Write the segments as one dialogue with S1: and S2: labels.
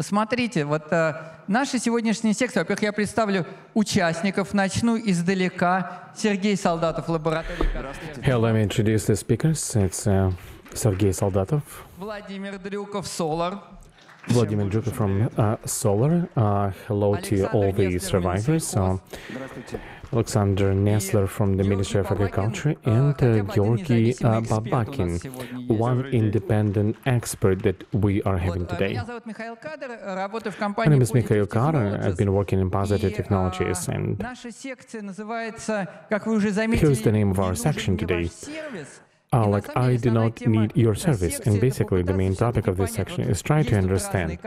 S1: Смотрите, вот наша сегодняшняя секция, во-первых, я представлю участников, начну издалека. Сергей Солдатов, лаборатория.
S2: Here, let me introduce the speakers. It's Sergey Soldatov,
S1: Владимир Дрюков, Solar.
S2: Vladimir Drukov from Solar. Hello to all the survivors. Alexander Nestler from the Ministry of Agriculture and Georgy Babakin, one independent expert that we are having today. My name is Mikhail Kader. I've been working in Positive Technologies, and here's the name of our section today. I do not need your service, and basically the main topic of this section is try to understand.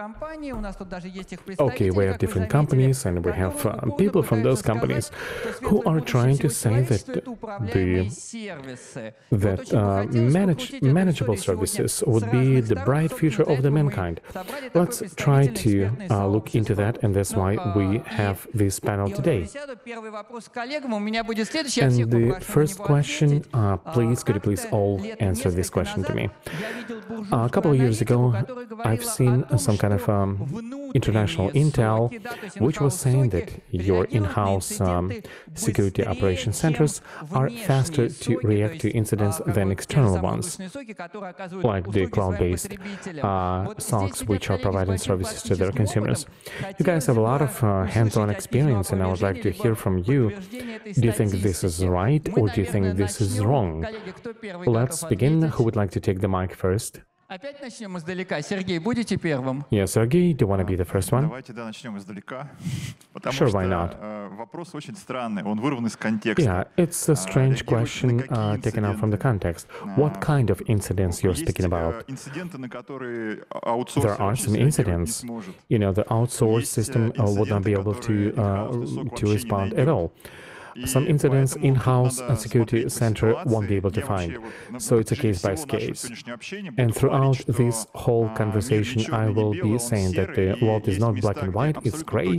S2: Okay, we have different companies, and we have people from those companies who are trying to say that manageable services would be the bright future of the mankind. Let's try to look into that, and that's why we have this panel today. And the first question, please, could you please all answer this question to me. A couple of years ago, I've seen some kind of international intel, which was saying that your in-house security operation centers are faster to react to incidents than external ones, like the cloud-based SOCs, which are providing services to their consumers. You guys have a lot of hands-on experience, and I would like to hear from you. Do you think this is right, or do you think this is wrong? Let's begin. Who would like to take the mic first? Yeah, Sergey, do you want to be the first one? Sure, why not? Yeah, it's a strange question taken out from the context. What kind of incidents you're speaking about? There are some incidents. You know, the outsourced system would not be able to respond at all. Some incidents in-house security center won't be able to find. So it's a case by case. And throughout this whole conversation, I will be saying that the world is not black and white, it's gray.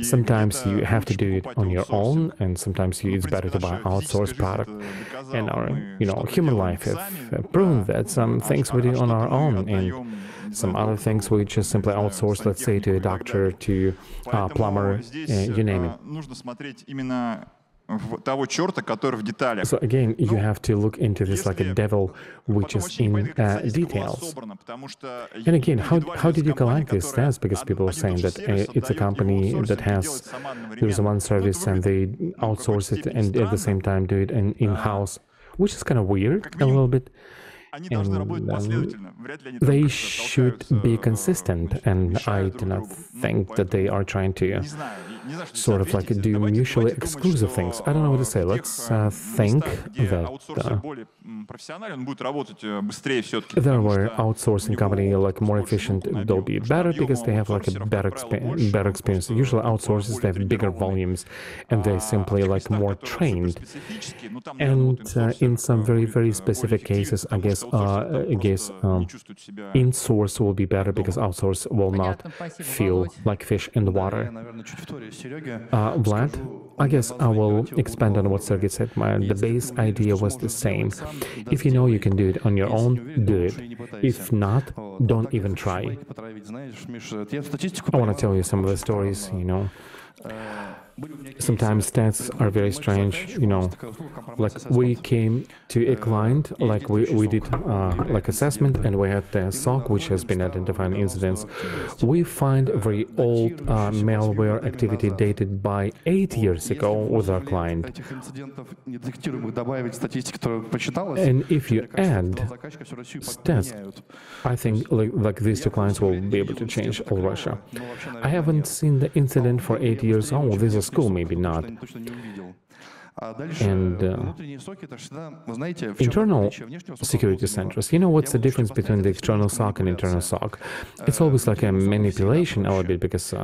S2: Sometimes you have to do it on your own, and sometimes it's better to buy outsourced product. And our, human life have proven that some things we do on our own, and some other things we just simply outsource, let's say, to a doctor, to a plumber, you name it. So again, you have to look into this like a devil, which is in details. And again, how did you collect these stats? Because people are saying that it's a company that there's one service and they outsource it and at the same time do it in-house, which is kind of weird a little bit. And they should be consistent, and I do not think that they are trying to sort of like do mutually exclusive things. I don't know what to say. Let's think that there were outsourcing company like more efficient, they'll be better because they have like a better experience. Usually outsources, they have bigger volumes and they're simply like more trained. And in some very, very specific cases, I guess in-source will be better because outsource will not feel like fish in the water. Vlad, I guess I will expand on what Sergey said. The base idea was the same. If you know you can do it on your own, do it. If not, don't even try. I want to tell you some of the stories, Sometimes stats are very strange, like we came to a client, like we did like assessment, and we had the SOC which has been identifying incidents. We find very old malware activity dated by 8 years ago with our client. And if you add stats, I think like these two clients will be able to change all Russia. I haven't seen the incident for 8 years old. This is school, maybe not. And internal security centers, what's the difference between the external SOC and internal SOC? It's always like a manipulation a little bit, because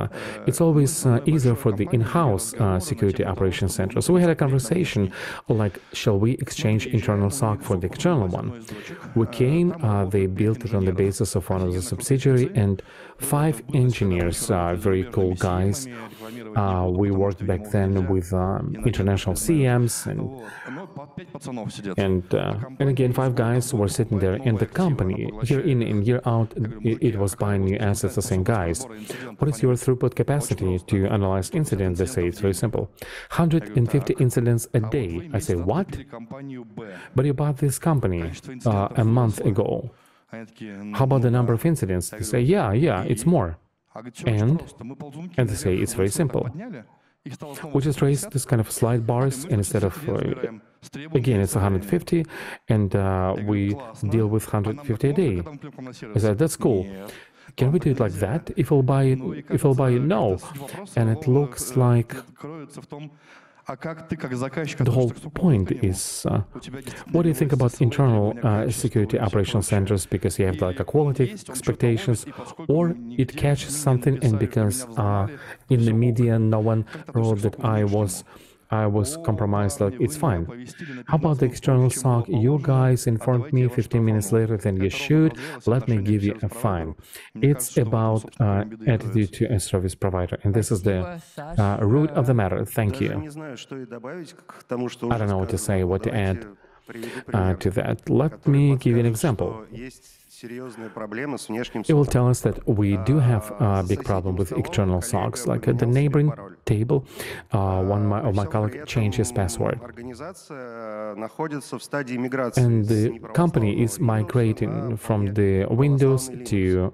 S2: it's always easier for the in-house security operations center. So we had a conversation like, shall we exchange internal SOC for the external one? We came, they built it on the basis of one of the subsidiary, and 5 engineers, very cool guys. We worked back then with international CA PMs, and again 5 guys were sitting there, and the company year in and year out it was buying new assets, the same guys. What is your throughput capacity to analyze incidents? They say it's very simple, 150 incidents a day. I say, what? But you bought this company a month ago. How about the number of incidents? They say, yeah, it's more. And they say it's very simple. We just raise this kind of slide bars, and instead of again it's 150, and we deal with 150 a day. I said, that's cool. Can we do it like that? If I'll buy it, no. And it looks like the whole point is, what do you think about internal security operational centers? Because you have like a quality expectations, or it catches something, and because in the media no one wrote that I was compromised, like it's fine. How about the external SOC? You guys informed me 15 minutes later than you should. Let me give you a fine. It's about attitude to a service provider, and this is the root of the matter. Thank you. I don't know what to say, what to add to that. Let me give you an example. It will tell us that we do have a big problem with external SOCs. Like at the neighboring table, one of my colleagues changed his password. And the company is migrating from the Windows to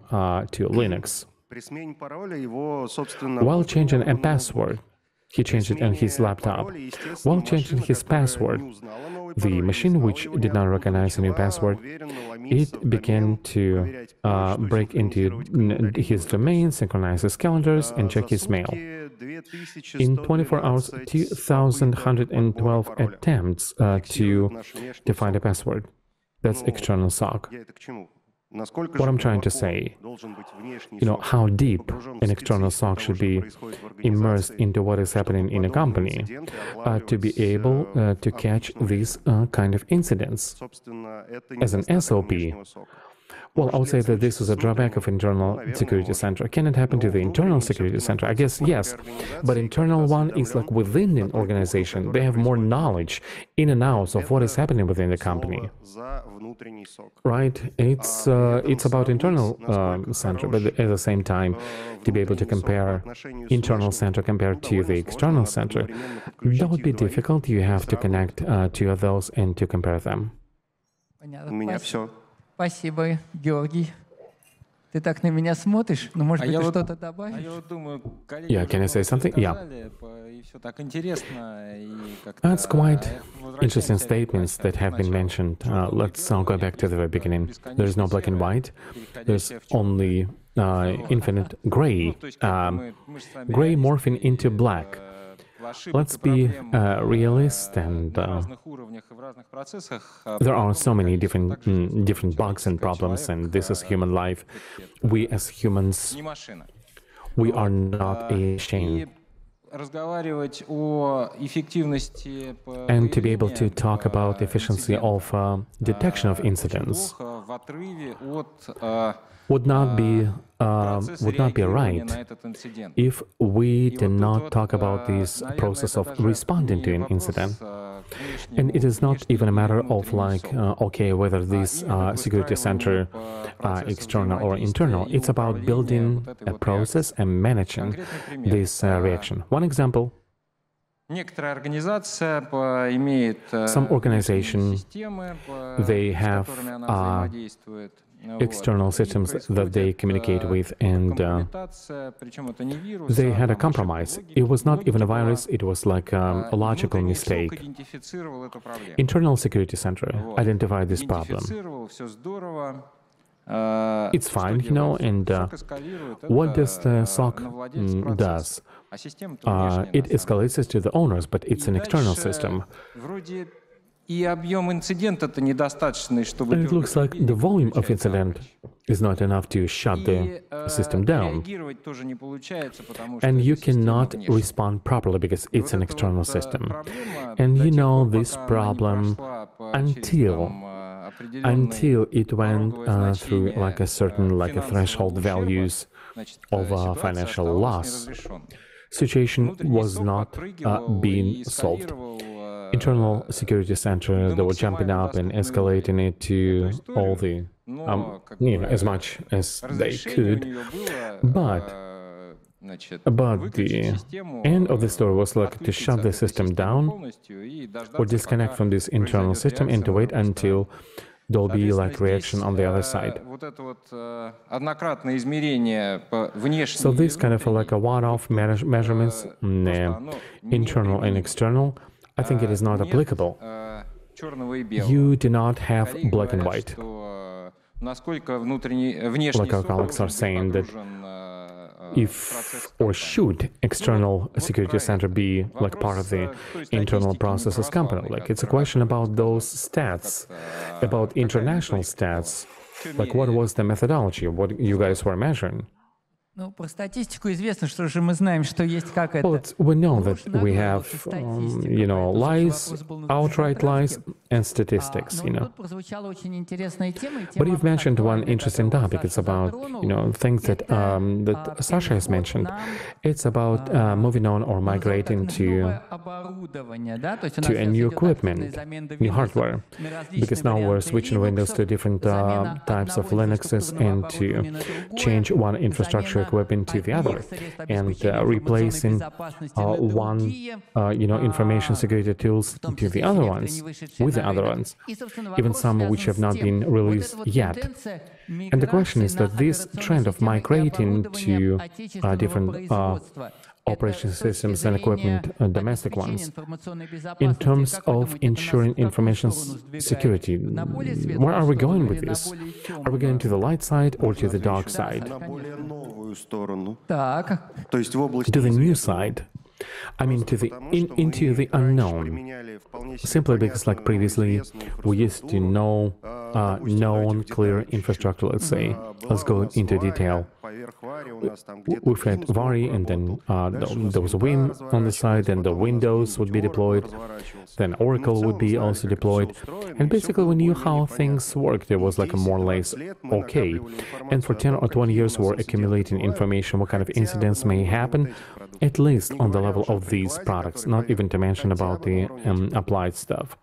S2: Linux. While changing a password, he changed it on his laptop. While changing his password, the machine, which did not recognize a new password, it began to break into his domain, synchronize his calendars, and check his mail. In 24 hours, 2,112 attempts to find a password. That's external SOC. What I'm trying to say, how deep an external SOC should be immersed into what is happening in a company to be able to catch these kind of incidents. As an SOP, well, I would say that this is a drawback of internal security center. Can it happen to the internal security center? I guess yes, but internal one is like within an organization. They have more knowledge in and out of what is happening within the company. Right? It's about internal center, but at the same time, to be able to compare internal center compared to the external center, that would be difficult. You have to connect two of those and to compare them.
S1: Спасибо, Георгий. Ты так на меня смотришь, но может быть ты что-то добавишь?
S2: Yeah, can I say something? Yeah. That's quite interesting statements that have been mentioned. Let's go back to the very beginning. There's no black and white. There's only infinite gray. Gray morphing into black. Let's be realist, and there are so many different bugs and problems, and this is human life. We as humans, we are not ashamed. And to be able to talk about the efficiency of detection of incidents would not be right if we did not talk about this process of responding to an incident. And it is not even a matter of like, okay, whether this security center external or internal. It's about building a process and managing this reaction. One example. Some organization, they have external systems that they communicate with, and they had a compromise. It was not even a virus, it was like a logical mistake. Internal security center identified this problem. It's fine, and what does the SOC does? It escalates it to the owners, but it's an external system. And it looks like the volume of incident is not enough to shut the system down. And you cannot respond properly because it's an external system. And this problem until it went through like a certain threshold values of financial loss. Situation was not being solved. internal security center, they were jumping up and escalating it to all the, as much as they could. But the end of the story was like to shut the system down or disconnect from this internal system and to wait until there'll be like reaction on the other side. So this kind of like a one-off measurements, internal and external, I think it is not applicable. You do not have black and white. Like our colleagues are saying that if or should external security center be like part of the internal processes company? Like it's a question about those stats, about international stats. Like what was the methodology, what you guys were measuring?
S1: Ну, по статистику известно, что же мы знаем, что есть как это.
S2: Well, we know that we have, lies, outright lies, and statistics, But you've mentioned one interesting topic. It's about, things that that Sasha has mentioned. It's about moving on or migrating to a new equipment, new hardware. Because now we're switching Windows to different types of Linuxes and to change one infrastructure equipment to the other, and replacing one, information security tools to the other ones, with the other ones, even some which have not been released yet. And the question is that this trend of migrating to different operation systems and equipment, domestic ones, in terms of ensuring information security, where are we going with this? Are we going to the light side or to the dark side? To the new side. I mean, to the into the unknown. Simply because, like previously, we used to know known, clear infrastructure. Let's say, let's go into detail. We've had Vari, and then there was a Vim on the side, and the Windows would be deployed. Then Oracle would be also deployed, and basically we knew how things worked. It was like a more or less okay. And for 10 or 20 years, we're accumulating information, what kind of incidents may happen, at least on the level of these products, not even to mention about the applied stuff.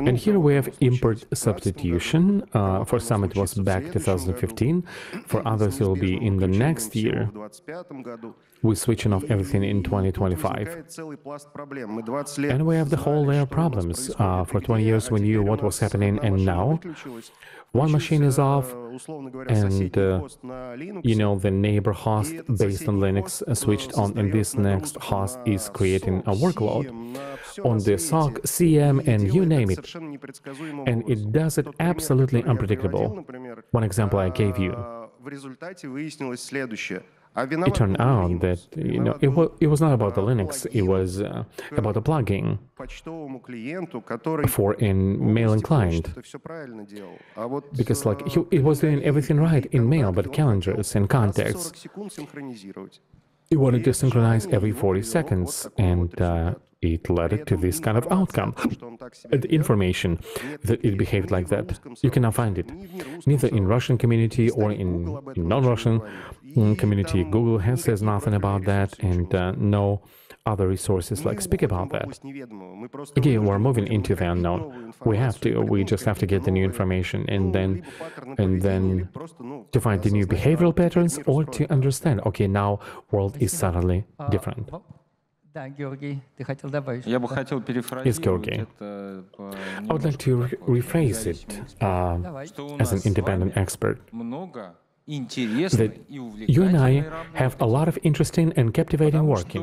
S2: And here we have import substitution. For some it was back 2015, for others it will be in the next year. We're switching off everything in 2025. And we have the whole layer of problems. For 20 years we knew what was happening, and now one machine is off, and the neighbor host based on Linux switched on, and this next host is creating a workload on the SOC, CM, and you name it. And it does it absolutely unpredictable. One example I gave you. It turned out that it was not about the Linux, it was about a plugin for a mailing client. Because it was doing everything right in mail, but calendars and contacts, it wanted to synchronize every 40 seconds, and it led to this kind of outcome. The information that it behaved like that, you cannot find it, neither in Russian community or in non-Russian community. Google says nothing about that, and no other resources speak about that. Again, we're moving into the unknown. We just have to get the new information, and then to find the new behavioral patterns, or to understand, okay, now world is suddenly different.
S1: Да, Георгий, ты хотел добавить?
S3: Я бы хотел перефразировать это.
S2: I would like to rephrase it as an independent expert. That you and I have a lot of interesting and captivating work,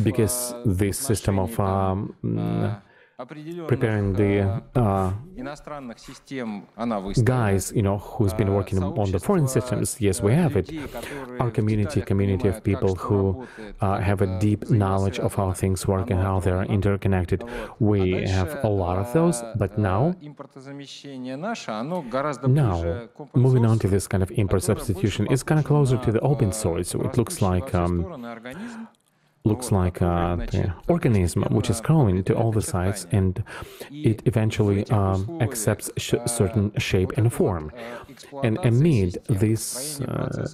S2: because this system of preparing the guys, who's been working on the foreign systems, yes, we have it. Our community of people who have a deep knowledge of how things work and how they are interconnected. We have a lot of those, but now, moving on to this kind of import substitution is kind of closer to the open source. So it looks like looks like the organism which is growing to all the sides, and it eventually accepts certain shape and form. And amid this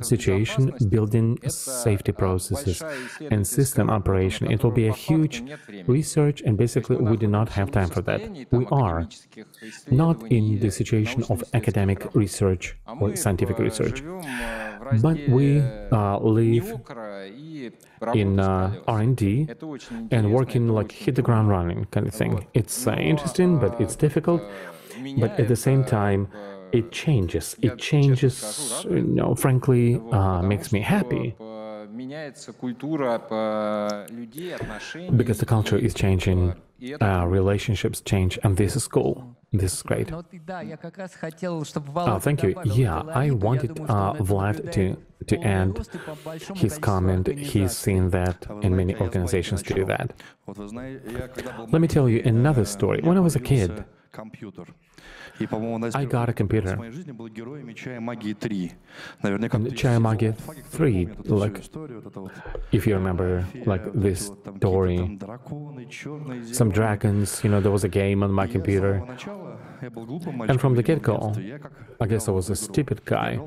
S2: situation, building safety processes and system operation, it will be a huge research, and basically we do not have time for that. We are not in the situation of academic research or scientific research, but we live in R&D and working like hit the ground running kind of thing. It's interesting, but it's difficult. But at the same time, it changes. It changes, frankly, makes me happy. Because the culture is changing, relationships change, and this is cool. This is great. Thank you. Yeah, I wanted Vlad to end his comment. He's seen that, and many organizations do that. Let me tell you another story. When I was a kid, I got a computer. And Chaya Magii 3, like, if you remember, like this story, some dragons, there was a game on my computer. And from the get-go, I guess I was a stupid guy.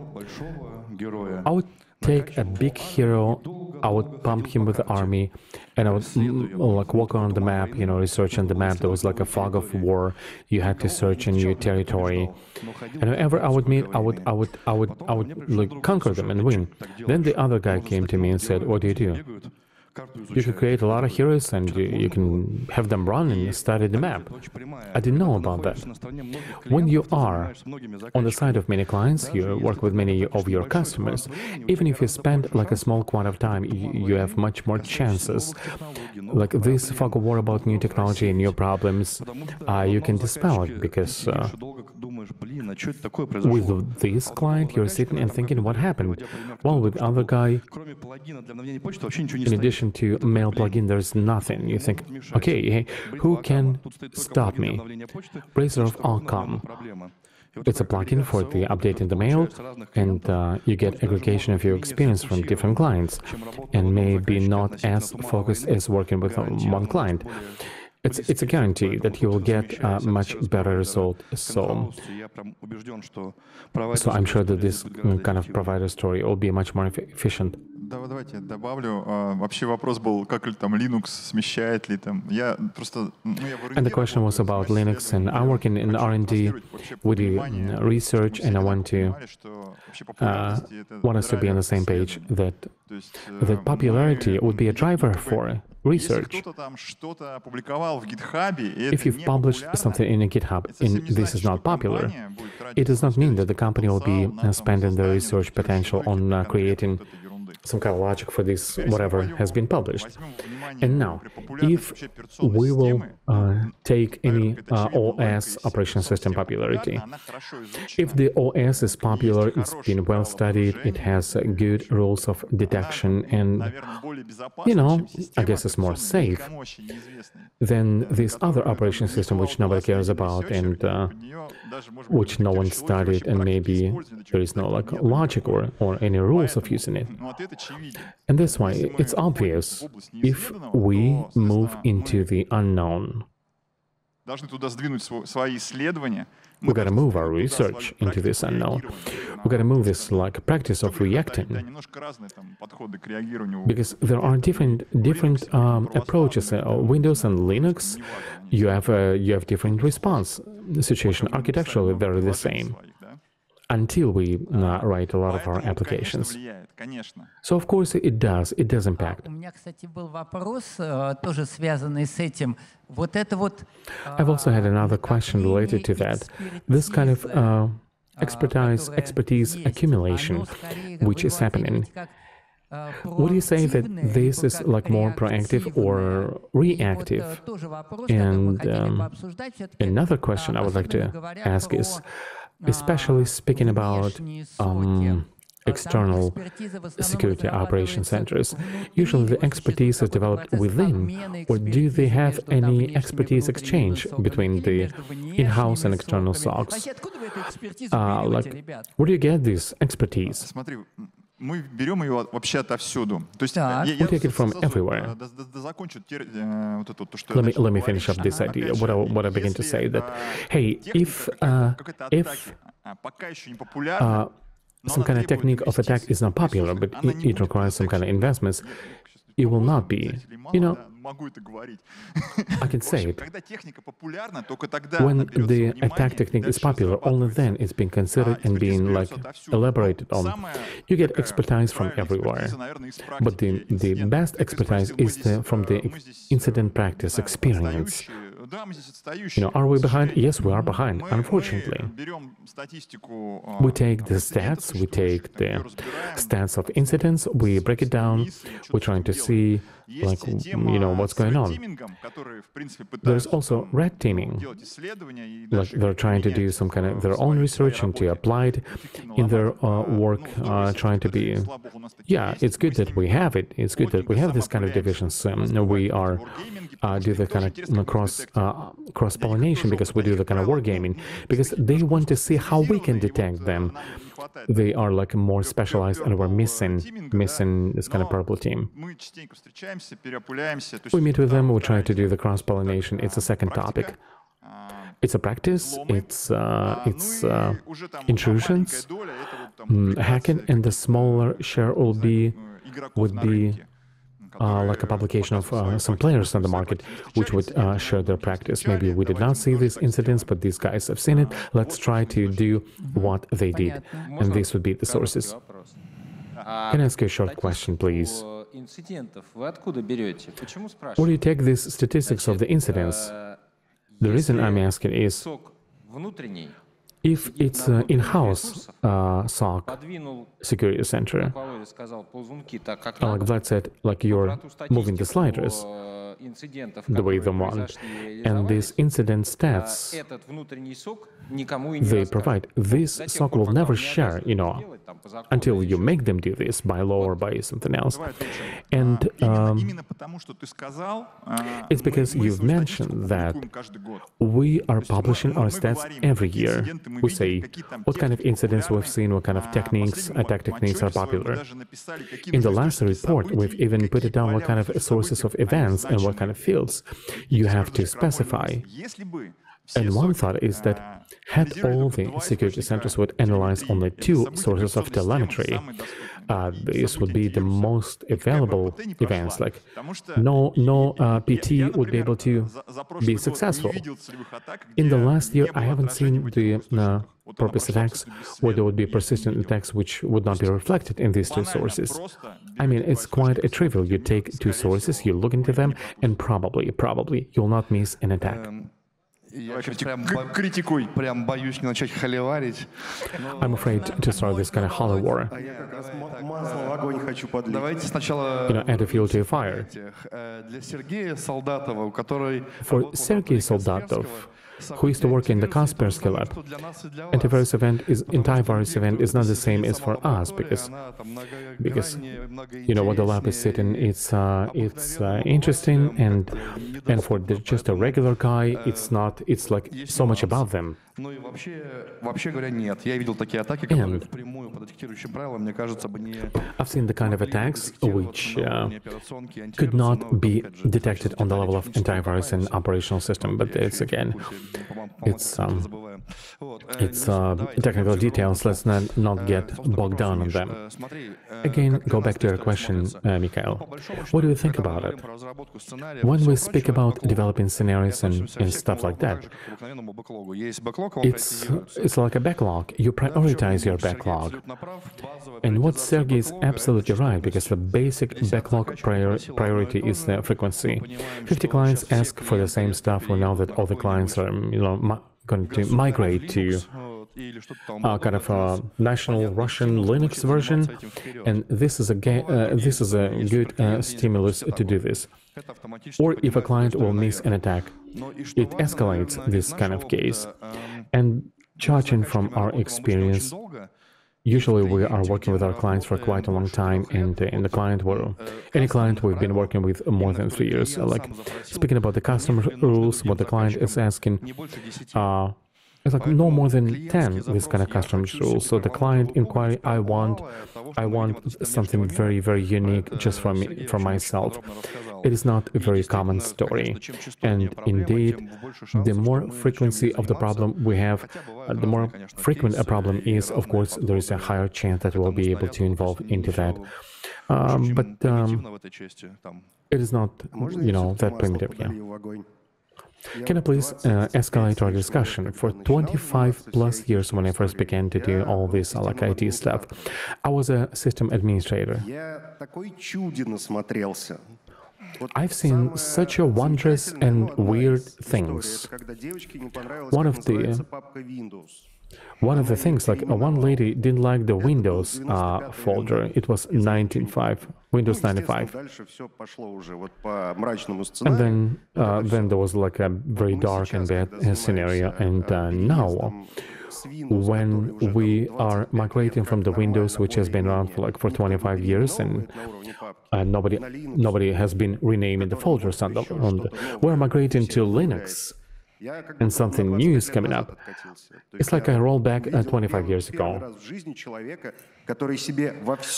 S2: I would take a big hero, I would pump him with the army, and I would like walk around the map, research on the map. There was like a fog of war. You had to search a new territory, and whoever I would meet, I would like conquer them and win. Then the other guy came to me and said, "What do you do? You can create a lot of heroes and you can have them run and study the map." I didn't know about that. When you are on the side of many clients, you work with many of your customers, even if you spend like a small quantity of time, you have much more chances. Like this fog of war about new technology and new problems, you can dispel it, because with this client, you're sitting and thinking, what happened? Well, with the other guy, in addition to mail plugin, there's nothing. You think, okay, hey, who can stop me? Razor of Alcom. It's a plugin for the updating the mail, and you get aggregation of your experience from different clients, and maybe not as focused as working with one client. It's a guarantee that you will get a much better result. So I'm sure that this kind of provider story will be much more efficient.
S4: Давайте добавлю. Вообще вопрос был, как ли там Linux смещает ли там. Я просто,
S2: And the question was about Linux, and I'm working in R&D with the research, and I want us to be on the same page that popularity would be a driver for research. If you've published something in a GitHub and this is not popular, it does not mean that the company will be spending the research potential on creating some kind of logic for this, whatever has been published. And now, if we will take any OS operation system popularity, if the OS is popular, it's been well studied, it has good rules of detection, and, I guess it's more safe than this other operation system which nobody cares about and which no one studied, and maybe there is no like logic or any rules of using it. And that's why it's obvious, if we move into the unknown, we gotta move our research into this unknown. We gotta move this like practice of reacting, because there are different approaches. Windows and Linux, you have different response. The situation architecturally they're the same, until we write a lot of our applications. So of course it does impact. I've also had another question related to that. This kind of expertise accumulation which is happening. Would you say that this is like more proactive or reactive? And another question I would like to ask is, especially speaking about external security operation centers, usually the expertise is developed within, or do they have any expertise exchange between the in-house and external SOCs? Like, where do you get this expertise?
S4: мы берем ее вообще отовсюду. То есть
S1: Так.
S2: We take it from everywhere.
S4: закончу вот это то, что
S2: Let me finish up this idea. What I begin to say that, hey, if
S4: пока еще не популярна,
S2: some kind of technique of attack is not popular, but it requires some kind of investments, it will not be. You know,
S4: могу это говорить.
S2: I can say it.
S4: Когда техника популярна, только тогда
S2: When the attack technique is popular, only then it's being considered and being like elaborated on. You get expertise from everywhere, but the best expertise is from the incident practice experience. You know, are we behind? Yes, we are behind, unfortunately. We take the stats, we take the stats of incidents, we break it down, we're trying to see, like, you know, what's going on. There's also red teaming. Like, they're trying to do some kind of their own research and to apply it in their work, trying to be... Yeah, it's good that we have it. It's good that we have this kind of divisions. We are do the kind of cross-pollination because we do the kind of wargaming, because they want to see how we can detect them. They are like more specialized and we're missing this kind of purple team. We meet with them, we try to do the cross-pollination. It's a second topic. It's a practice, it's intrusions, hacking, and the smaller share would be like a publication of some players on the market which would share their practice. Maybe we did not see these incidents, but these guys have seen it. Let's try to do what they did. And this would be the sources. Can I ask you a short question, please? Where do you take these statistics of the incidents? The reason I'm asking is, if it's in-house SOC security center, like Vlad said, like you're moving the sliders the way they want, and these incident stats they provide, this SOC will never share, you know, until you make them do this by law or by something else. And it's because you've mentioned that we are publishing our stats every year. We say what kind of incidents we've seen, what kind of techniques, attack techniques are popular. In the last report, we've even put it down what kind of sources of events and what kind of fields you have to specify. And one thought is that had all the security centers would analyze only 2 sources of telemetry, this would be the most available events. Like no PT would be able to be successful. In the last year, I haven't seen the purpose attacks where there would be persistent attacks which would not be reflected in these 2 sources. I mean, it's quite a trivial. You take 2 sources, you look into them, and probably you'll not miss an attack. I'm afraid to start this kind of hollow war. You know, add a fuel to a fire. For Sergei Soldatov, who used to work in the Kaspersky lab, antivirus event is not the same as for us, because you know what the lab is sitting, it's interesting, and for just a regular guy, it's not, it's like so much above them. And I've seen the kind of attacks which could not be detected on the level of antivirus and operational system, but it's again, it's technical details. Let's not get bogged down on them. Again, go back to your question, Mikhail. What do you think about it? When we speak about developing scenarios and stuff like that, it's like a backlog. You prioritize your backlog. And what Sergey is absolutely right, because the basic backlog priority is the frequency. 50 clients ask for the same stuff. We know that all the clients are, you know, going to migrate to kind of a national Russian Linux version, and this is a good stimulus to do this. Or if a client will miss an attack, it escalates this kind of case. And judging from our experience, usually we are working with our clients for quite a long time, and in the client world, any client we've been working with more than 3 years. Like speaking about the customer rules, what the client is asking, It's like no more than 10 this kind of customs rules. So the client inquiry, I want something very, very unique just for me, for myself. It is not a very common story. And indeed, the more frequency of the problem we have, the more frequent a problem is, of course, there is a higher chance that we'll be able to involve into that. But it is not, that primitive. Yeah. Can I please escalate our discussion? For 25 plus years, when I first began to do all this like IT stuff, I was a system administrator. I've seen such a wondrous and weird things. One of the things, like one lady didn't like the Windows folder. It was Windows 95. And then there was like a very dark and bad scenario. And now, when we are migrating from the Windows, which has been around for 25 years, and nobody has been renaming the folders we're migrating to Linux. And something new is coming up. It's like I rolled back 25 years ago.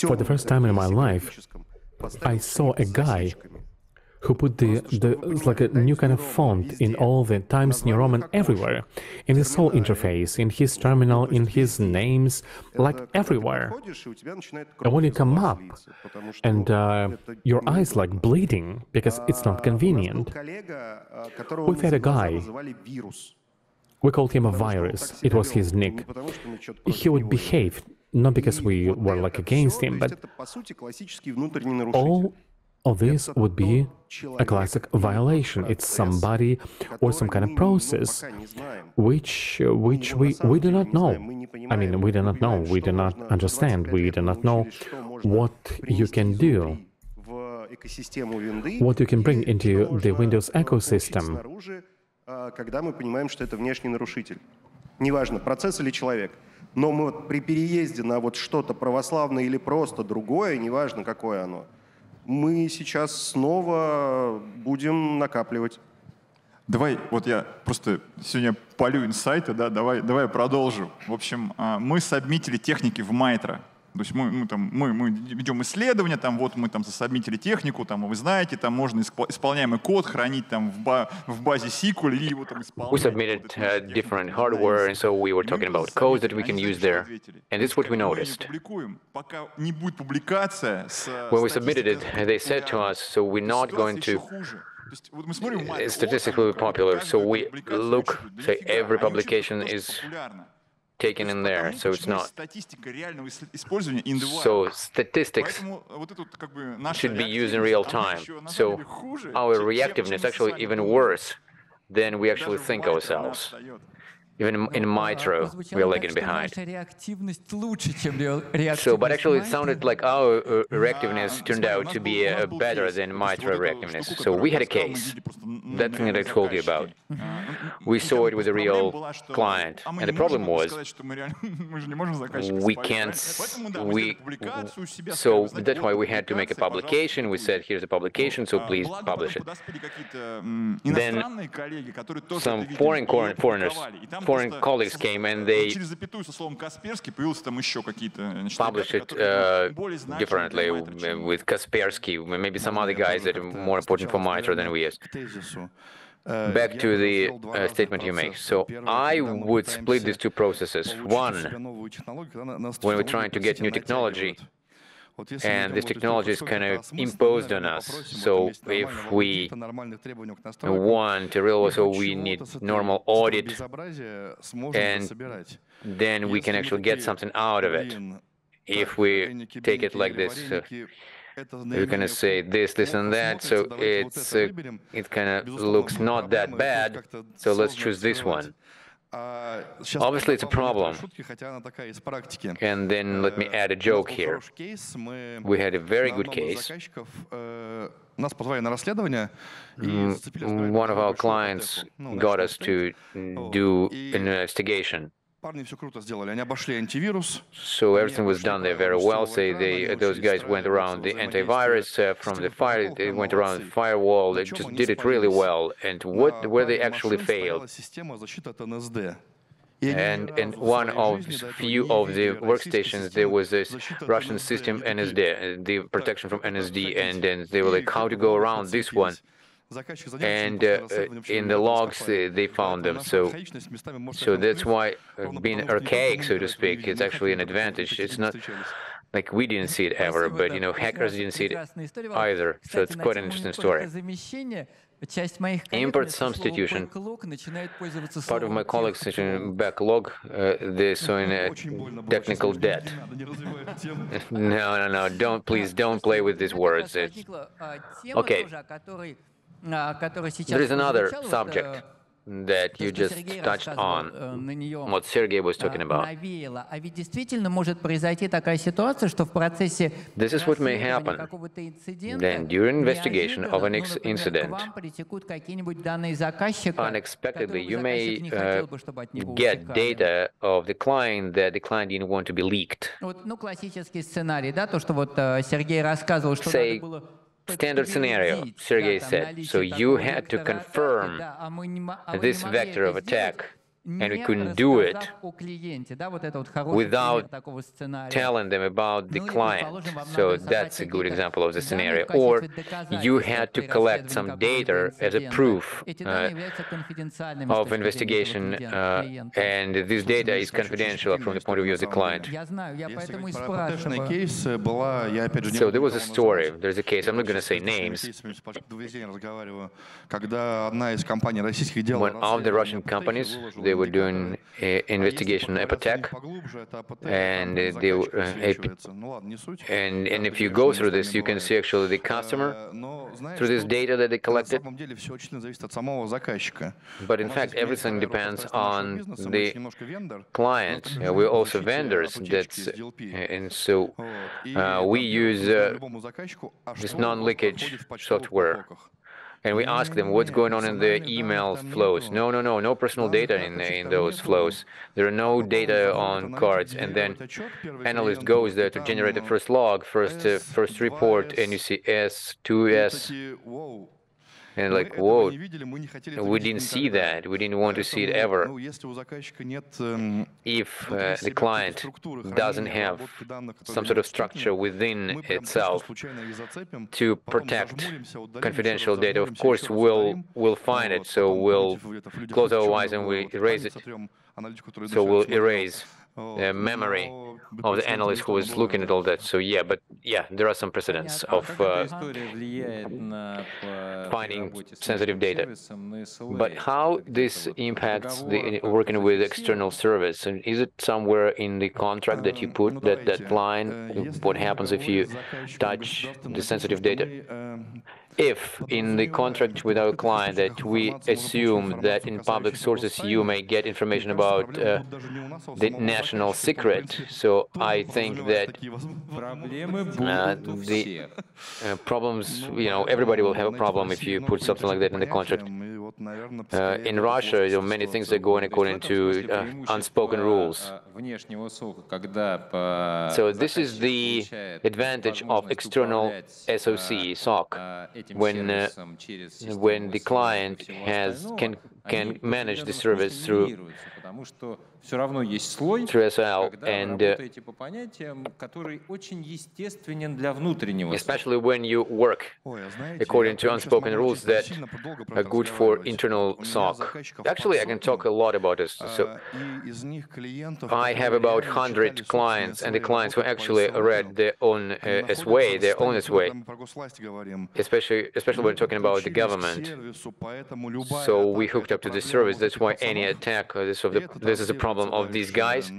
S2: For the first time in my life, I saw a guy who put like a new kind of font in all the Times New Roman everywhere, in his whole interface, in his terminal, in his names, like everywhere. And when you come up, and your eyes like bleeding because it's not convenient. We've had a guy. We called him a virus. It was his nick. He would behave not because we were like against him, but all of this would be a classic violation. It's somebody or some kind of process which we do not know. I mean, we do not know, we do not understand, we do not know what you can do, what you can bring into the Windows ecosystem.
S5: Но мы при переезде на вот что-то православное или просто другое, неважно какое оно, мы сейчас снова будем накапливать.
S4: Давай, вот я просто сегодня полю инсайты, да, давай я продолжу. В общем, мы сабмитили техники в Mitro. То есть мы ведем исследования, вот мы засабмитили технику, вы знаете, там можно исполняемый код хранить в базе SQL и его исполнять.
S6: We submitted different hardware, and so we were talking about codes that we can use there, and this is what we noticed.
S4: Пока не будет публикация с
S6: When we submitted it, they said to us, so we're not going to it's statistically popular, so we look, say every publication is taken in there, so it's not. So statistics should be used in real time. So our reactiveness is actually even worse than we actually think ourselves. Even in Mitro, we are lagging behind. So, but actually, it sounded like our reactiveness turned out to be better than Mitro reactiveness. So we had a case, that thing that I told you about. We saw it with a real client, and the problem was we can't. So that's why we had to make a publication. We said, here's a publication, so please publish it. Then some foreign colleagues came and they published it differently with Kaspersky, maybe some other guys that are more important for Mitro than we is. Back to the statement you make. So I would split these two processes. One, when we're trying to get new technology, and this technology is kind of imposed on us. So if we want to realize, so we need normal audit, and then we can actually get something out of it. If we take it like this, we're gonna say this, and that. So it kind of looks not that bad. So let's choose this one. Obviously, it's a problem. And then let me add a joke here. We had a very good case. One of our clients got us to do an investigation. So everything was done there very well. Say those guys went around the antivirus from the fire. They went around the firewall. They just did it really well. And what where they actually failed And in one of few of the workstations, there was this Russian system NSD, the protection from NSD, and then they were like, how to go around this one. And in the logs, they found them. So that's why being archaic, so to speak, is actually an advantage. It's not like we didn't see it ever, but hackers didn't see it either. So it's quite an interesting story. Import substitution. Part of my colleagues in backlog, they're showing a technical debt. No, please don't play with these words. Okay. There is another subject that you just touched on, what Sergey was talking about. This is what may happen. Then, during investigation of an incident, unexpectedly, you may get data of the client that the client didn't want to be leaked. Say, standard scenario, Sergey said. So you had to confirm this vector of attack, and we couldn't do it without telling them about the client. So that's a good example of the scenario. Or you had to collect some data as a proof of investigation, and this data is confidential from the point of view of the client. So there was a story, there's a case, I'm not going to say names. One of the Russian companies, they were doing investigation on Epitech, and and if you go through this, you can see actually the customer through this data that they collected. But in fact, everything depends on the client. We're also vendors. And so we use this non-leakage software. And we ask them what's going on in the email flows. No personal data in those flows. There are no data on cards. And then analyst goes there to generate the first log, first report, and you see S, 2S. And like, whoa, we didn't see that. We didn't want to see it ever. If the client doesn't have some sort of structure within itself to protect confidential data, of course, we'll find it. So we'll close our eyes and we erase it. So we'll erase the memory of the analyst who was looking at all that. So there are some precedents of finding sensitive data. But how this impacts the working with external service? And is it somewhere in the contract that you put that line? What happens if you touch the sensitive data? If in the contract with our client that we assume that in public sources you may get information about the national secret, so I think that the problems, everybody will have a problem if you put something like that in the contract. In Russia, many things are going according to unspoken rules. So this is the advantage of external SOC, when the client can manage the service through SL, and especially when you work according to unspoken rules that are good for internal SOC. Actually, I can talk a lot about this. So I have about 100 clients, and the clients who actually read their own way, especially when we're talking about the government. So we hooked up to the service. That's why any attack, this is a problem of these guys,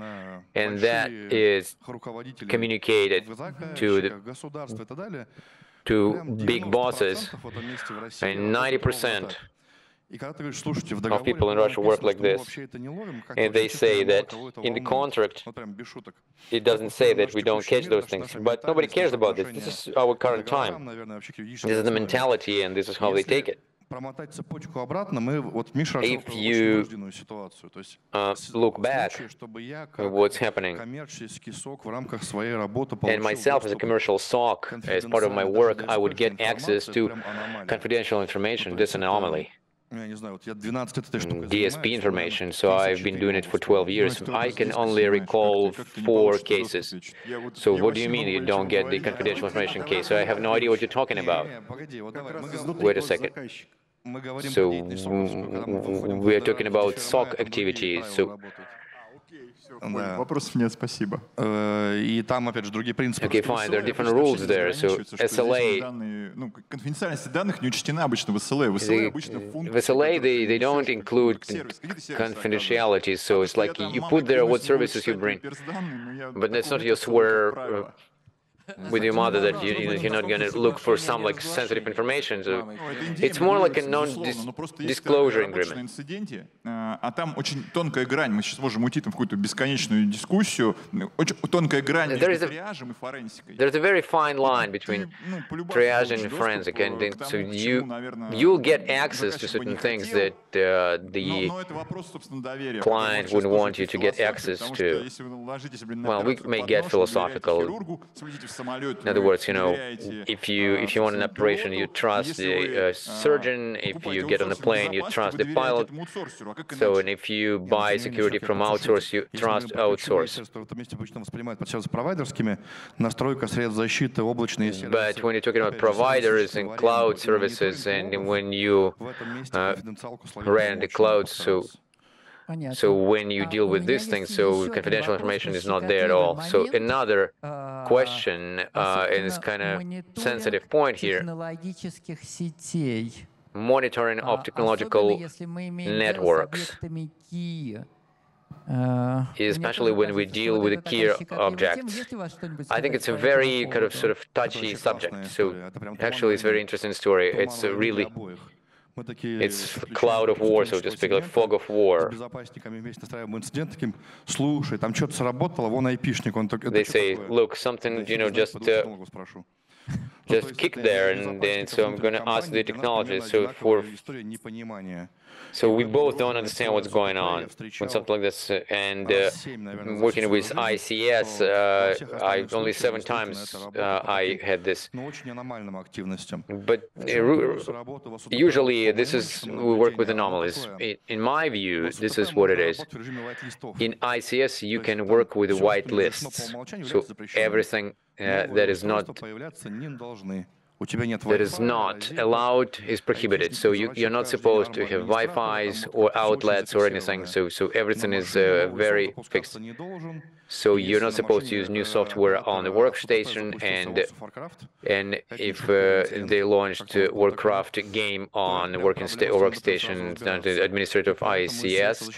S6: and that is communicated to big bosses, and 90% of people in Russia work like this, and they say that in the contract it doesn't say that we don't catch those things, but nobody cares about this. This is our current time. This is the mentality, and this is how they take it. If you look back at what's happening, and myself as a commercial SOC, as part of my work, I would get access to confidential information. This anomaly. DSP information, so I've been doing it for 12 years. I can only recall 4 cases. So what do you mean you don't get the confidential information case? So I have no idea what you're talking about. Wait a second. So we're talking about SOC activities. So
S4: Вопросов нет, спасибо.
S6: Okay, fine, there are different rules there. So SLA,
S4: Конфиденциальность данных не учтена обычно в SLA. В SLA обычно
S6: в SLA they don't include confidentiality. So it's like you put there what services you bring, but that's not your swear with your mother that you're not going to look for some like sensitive information. So it's more like a non-disclosure agreement.
S4: А там очень тонкая грань. Мы сейчас можем уйти там в какую-то бесконечную дискуссию. Очень тонкая грань между триажем и форенсикой.
S6: There's a very fine line between triage and forensic, and so you'll get access to certain things that the client wouldn't want you to get access to. Well, we may get philosophical. In other words, if you want an operation, you trust the surgeon. If you get on a plane, you trust the pilot. So, and if you buy security from outsource, you trust outsource. But when you're talking about providers and cloud services, and when you rent the cloud, so when you deal with these things, so confidential information is not there at all. So another question, and it's kind of sensitive point here, monitoring of technological networks, especially when we deal with the key objects. I think it's a very kind of sort of touchy subject. So actually it's a very interesting story. It's really it's cloud of war, so to speak, like fog of war. They say, look, something, just kick there, and then so I'm going to ask the technology. So we both don't understand what's going on when something like this. And working with ICS, only 7 times I had this. But usually we work with anomalies. In my view, this is what it is. In ICS, you can work with white lists. So everything that is not allowed is prohibited. So you're not supposed to have Wi-Fi's or outlets or anything. So everything is very fixed. So you're not supposed to use new software on the workstation, and if they launched Warcraft game on the workstation, the administrative ICS,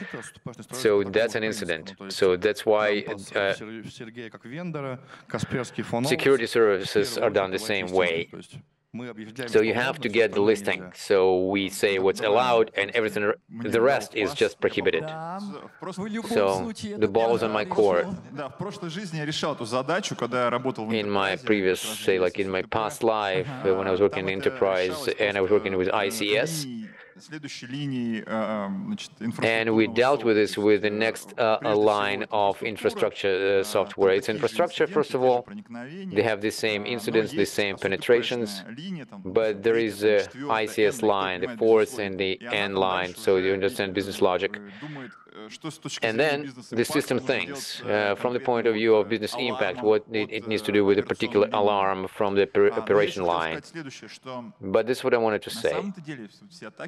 S6: so that's an incident. So that's why security services are done the same way. So you have to get the listing. So we say what's allowed, and everything, the rest is just prohibited. So the ball is on my court. In my previous, say like in my past life, when I was working in enterprise and I was working with ICS, and we dealt with this with the next line of infrastructure software. It's infrastructure, first of all. They have the same incidents, the same penetrations, but there is a ICS line, the fourth and the N line, so you understand business logic. And then the system thinks, from the point of view of business impact, what it needs to do with a particular alarm from the operation line. But this is what I wanted to say.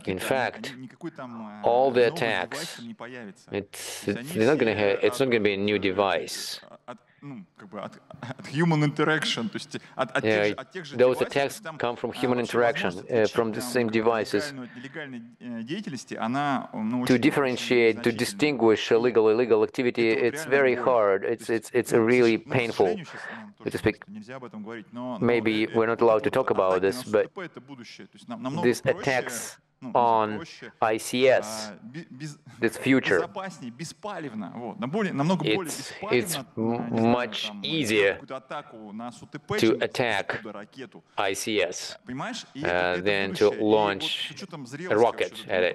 S6: In fact, all the attacks, it's not going to be a new device.
S4: Human interaction.
S6: Those attacks come from human interaction, from the same devices. To differentiate, to distinguish illegal activity, it's very hard. It's really painful, to speak. Maybe we're not allowed to talk about this, but these attacks on ICS, this future, it's much easier to attack ICS than to launch a rocket at it.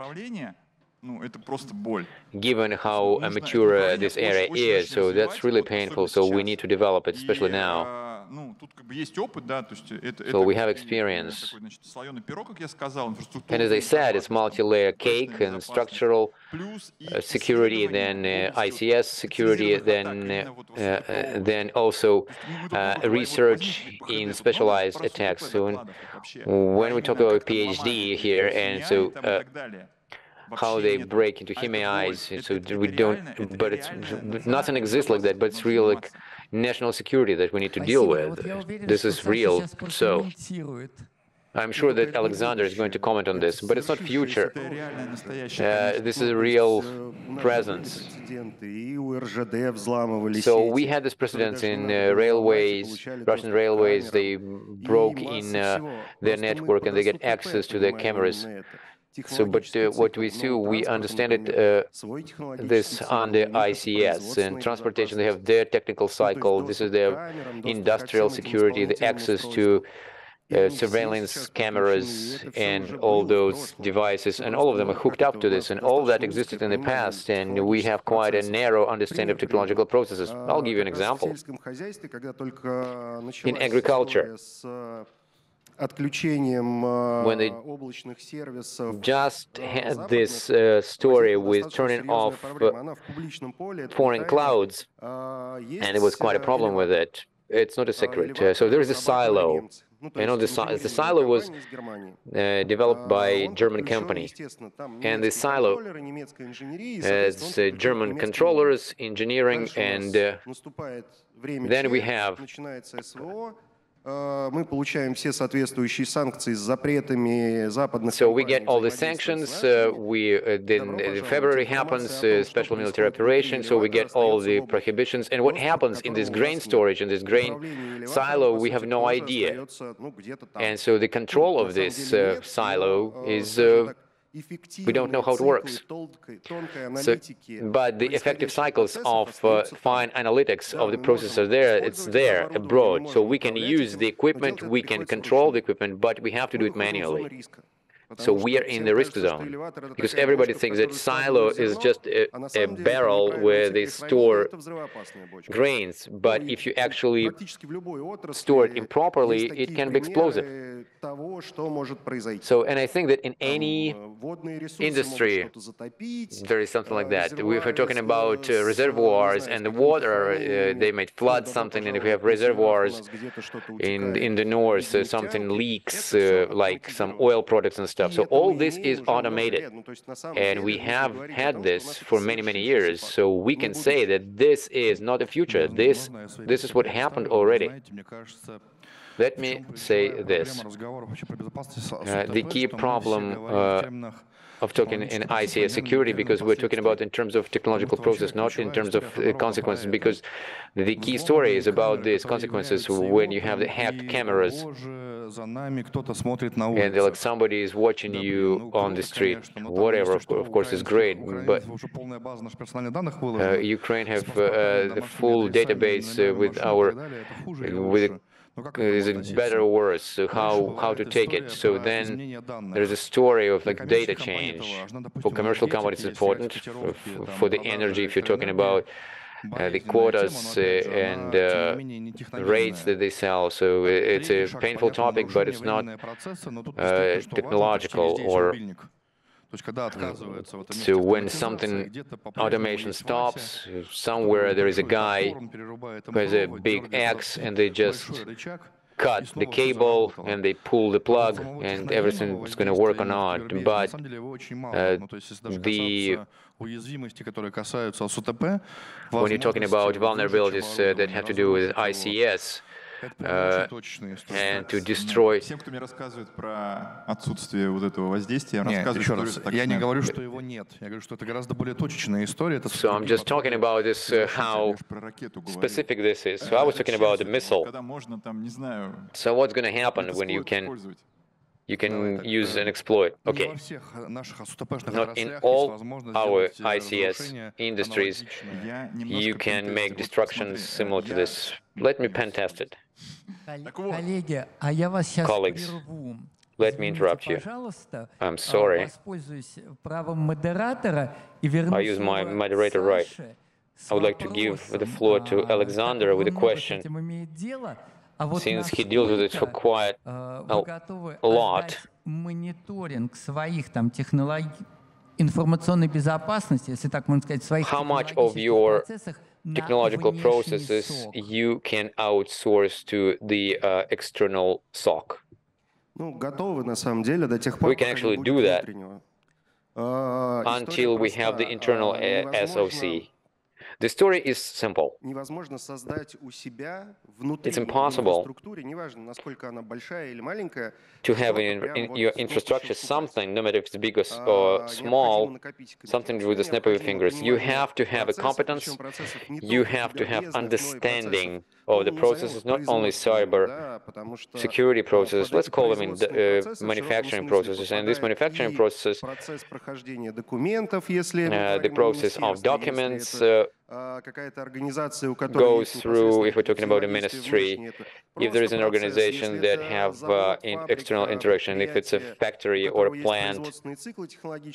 S6: Given how mature this area is, so that's really painful, so we need to develop it, especially now. So we have experience. And as I said, it's multi-layer cake and structural security, then ICS security, then also research in specialized attacks. So when we talk about PhD here, and so how they break into HIMAIs, so we don't, but it's nothing exists like that, but it's real like national security that we need to deal with. This is real. So I'm sure that Alexander is going to comment on this, but it's not future. This is a real presence. So we had this precedence in railways, Russian railways. They broke in their network and they get access to their cameras. So, but what we do, we understand it, this under ICS. And transportation, they have their technical cycle. This is their industrial security, the access to surveillance cameras and all those devices, and all of them are hooked up to this, and all that existed in the past, and we have quite a narrow understanding of technological processes. I'll give you an example. In agriculture, when they just had this story with turning off foreign clouds, and it was quite a problem with it. It's not a secret. So there is a silo. You know, the silo was developed by a German company, and the silo has German controllers, engineering, and then we have so we get all the sanctions. Then February happens, special military operation. So we get all the prohibitions. And what happens in this grain storage, in this grain silo, we have no idea. And so the control of this silo is. We don't know how it works. So, but the effective cycles of fine analytics of the processor there, it's there abroad. So we can use the equipment, we can control the equipment, but we have to do it manually. So we are in the risk zone, because everybody thinks that silo is just a barrel where they store grains, but if you actually store it improperly, it can be explosive. So, and I think that in any industry, there is something like that. If we're talking about reservoirs and the water, they might flood something, and if we have reservoirs in the north, something leaks, like some oil products and stuff. So all this is automated, and we have had this for many, many years. So we can say that this is not the future. This is what happened already. Let me say this. The key problem of talking in ICS security, because we're talking about in terms of technological process, not in terms of consequences, because the key story is about these consequences when you have the hacked cameras and like somebody is watching you on the street. Whatever, of course, is great, but Ukraine have the full database with our is it better or worse? So how to take it? So then there's a story of like data change. For commercial companies, it's important. For the energy, if you're talking about the quotas and rates that they sell. So it's a painful topic, but it's not technological or. So when something automation stops, somewhere there is a guy who has a big axe and they just cut the cable and they pull the plug and everything is going to work or not. But when you're talking about vulnerabilities that have to do with ICS, and to destroy.
S4: Тем, кто мне рассказывает про отсутствие вот этого воздействия,
S7: еще раз, я не говорю, что его нет. Я говорю, что это гораздо более точечная история.
S6: So I'm just talking about this, how specific this is. So I was talking about the missile. So what's going to happen when you can use an exploit? Okay. Not in all our ICS industries, you can make destructions similar to this. Let me pen test it. Colleagues, let me interrupt you. I'm sorry. I use my moderator right. I would like to give the floor to Alexander with a question. since he deals with it for quite a lot.
S1: Мониторинг своих там информационной безопасности, если так можно сказать, своих
S6: How much of your technological processes you can outsource to the external SOC?
S5: Ну, готовы на самом деле до тех пор,
S6: We can actually do that until we have the internal SOC. The story is simple.
S5: Невозможно создать у себя внутри
S6: It's impossible
S5: инфраструктуры, неважно, насколько она большая или маленькая,
S6: to have in your infrastructure something, no matter if it's big or small, something with a snap of your fingers. You have to have a competence, you have to have understanding of the processes, not only cyber security processes, let's call them manufacturing processes. And these manufacturing processes, the process of documents goes through, if we're talking about a ministry, if there is an organization that have external interaction, if it's a factory or a plant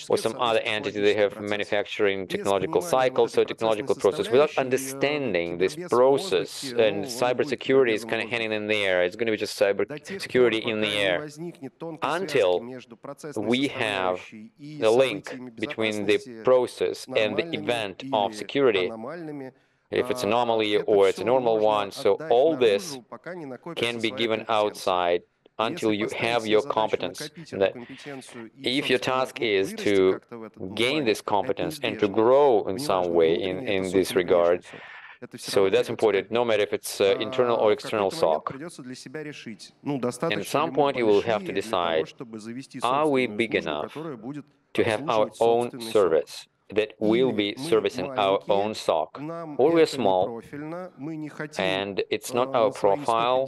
S6: or some other entity, they have manufacturing technological cycles, so technological process. Without understanding this process, and cybersecurity is kind of hanging in there. It's going to be just cybersecurity in the air. Until we have the link between the process and the event of security, if it's an anomaly or it's a normal one. So all this can be given outside until you have your competence. If your task is to gain this competence and to grow in some way in this regard, so that's important, no matter if it's internal or external SOC. And at some point you will have to decide, are we big enough to have our own service that will be servicing our own SOC, or we're small, and it's not our profile,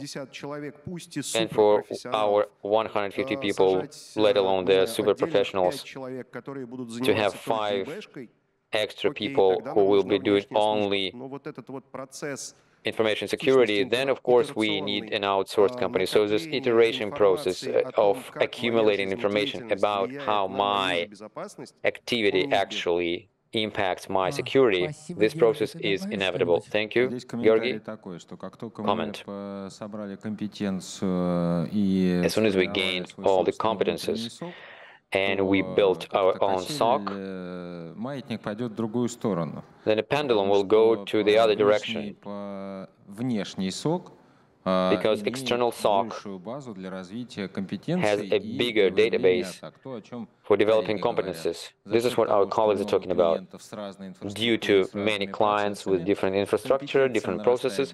S6: and for our 150 people, let alone the super professionals, to have 5 extra people who will be doing only information security, then of course we need an outsourced company. So this iteration process of accumulating information about how my activity actually impacts my security, this process is inevitable. Thank you. Georgi, comment. As soon as we gain all the competences and we built our own SOC, then the pendulum will go to the other direction. Because external SOC has a bigger database for developing competences. This is what our colleagues are talking about. Due to many clients with different infrastructure, different processes,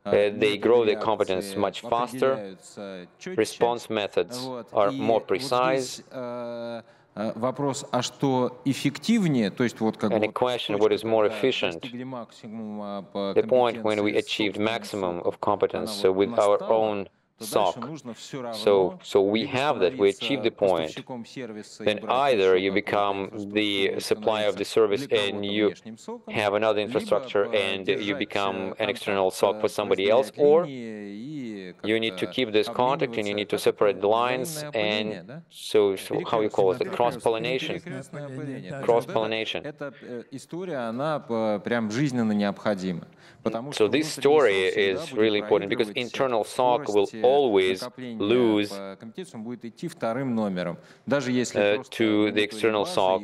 S6: they grow their competence much faster. Response methods are more precise. And a question, what is more efficient? The point when we achieved maximum of competence with our own SOC. So we have that, we achieve the point. Then either you become the supplier of the service and you have another infrastructure and you become an external SOC for somebody else, or you need to keep this contact and you need to separate the lines, and so how you call it, cross-pollination. Cross-pollination. So this story is really important because internal SOC will always lose to the external SOC.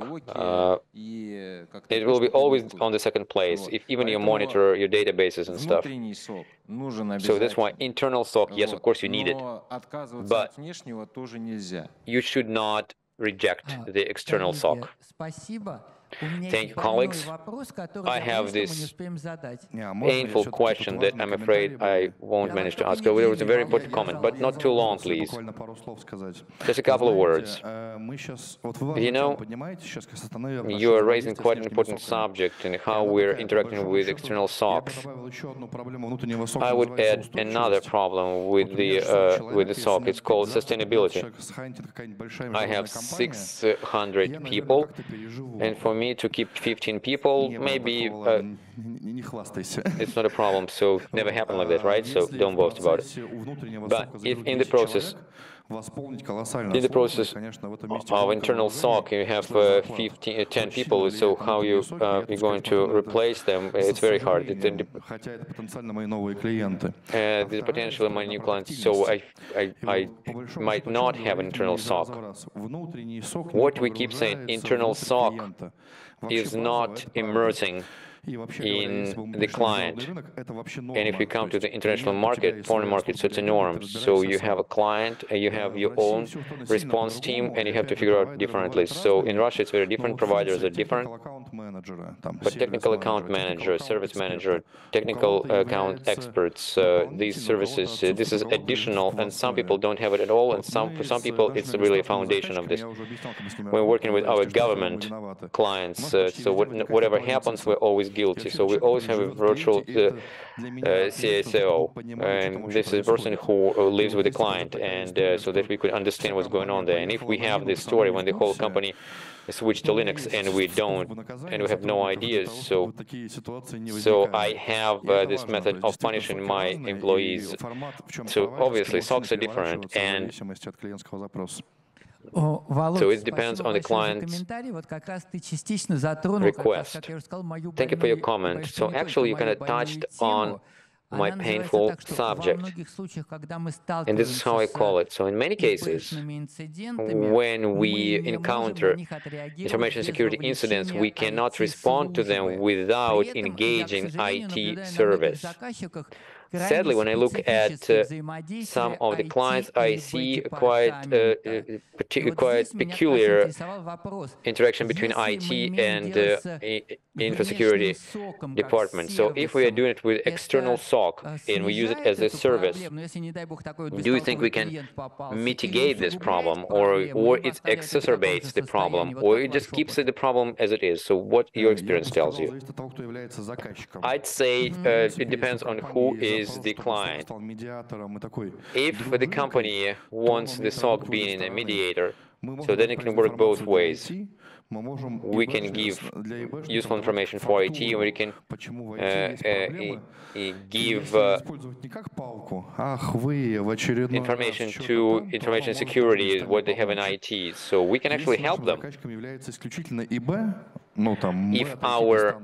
S6: It will be always on the second place, if even you monitor your databases and stuff. So that's why internal SOC, yes, of course you need it, but you should not reject the external SOC. Thank you, colleagues. I have this painful question that I'm afraid I won't manage to ask. It was a very important comment, but not too long, please. Just a couple of words. You know, you are raising quite an important subject in how we're interacting with external SOCs. I would add another problem with the SOC. It's called sustainability. I have 600 people, and for me to keep 15 people, maybe it's not a problem, so never happened like that, right? So don't boast about it. But if in the process In the process of internal SOC, you have 10 people, so how you're going to replace them, it's very hard. These are potentially my new clients, so I might not have an internal SOC. What we keep saying, internal SOC is not immersing in the client. And if you come to the international market, foreign market, so it's a norm. So you have a client, you have your own response team, and you have to figure out differently. So in Russia, it's very different. Providers are different. But technical account manager, service manager, technical account experts, these services, this is additional, and some people don't have it at all, and for some people, it's really a foundation of this. We're working with our government clients, so whatever happens, we're always guilty. So we always have a virtual CSO, and this is a person who lives with the client, and so that we could understand what's going on there. And if we have this story when the whole company switched to Linux and we don't, and we have no ideas, so I have this method of punishing my employees. So obviously, SOCs are different, and so it depends on the client's request. Thank you for your comment. So actually, you kind of touched on my painful subject, and this is how I call it. So in many cases, when we encounter information security incidents, we cannot respond to them without engaging IT service. Sadly, when I look at some of the clients, I see quite peculiar interaction between IT and infosecurity department. So if we are doing it with external SOC and we use it as a service, do you think we can mitigate this problem, or it exacerbates the problem, or it just keeps the problem as it is? So what your experience tells you? I'd say it depends on who is the client. If the company wants the SOC being a mediator, so then it can work both ways. We can give useful information for IT, and we can give information to information security, what they have in IT. So we can actually help them. If our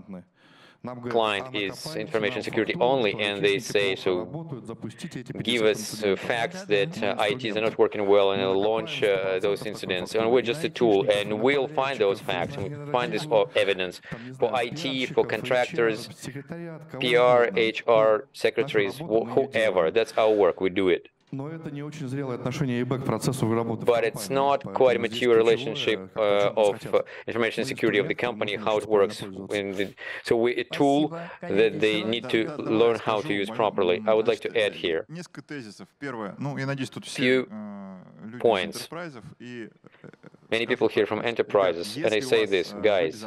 S6: client is information security only, and they say, so give us facts that ITs are not working well, and launch those incidents, and we're just a tool, and we'll find those facts, and we'll find this evidence for IT, for contractors, PR, HR, secretaries, whoever. That's our work, we do it. But it's not quite a mature relationship of information security of the company, how it works. So we're a tool that they need to learn how to use properly. I would like to add here few points. Many people here from enterprises, and I say this, guys,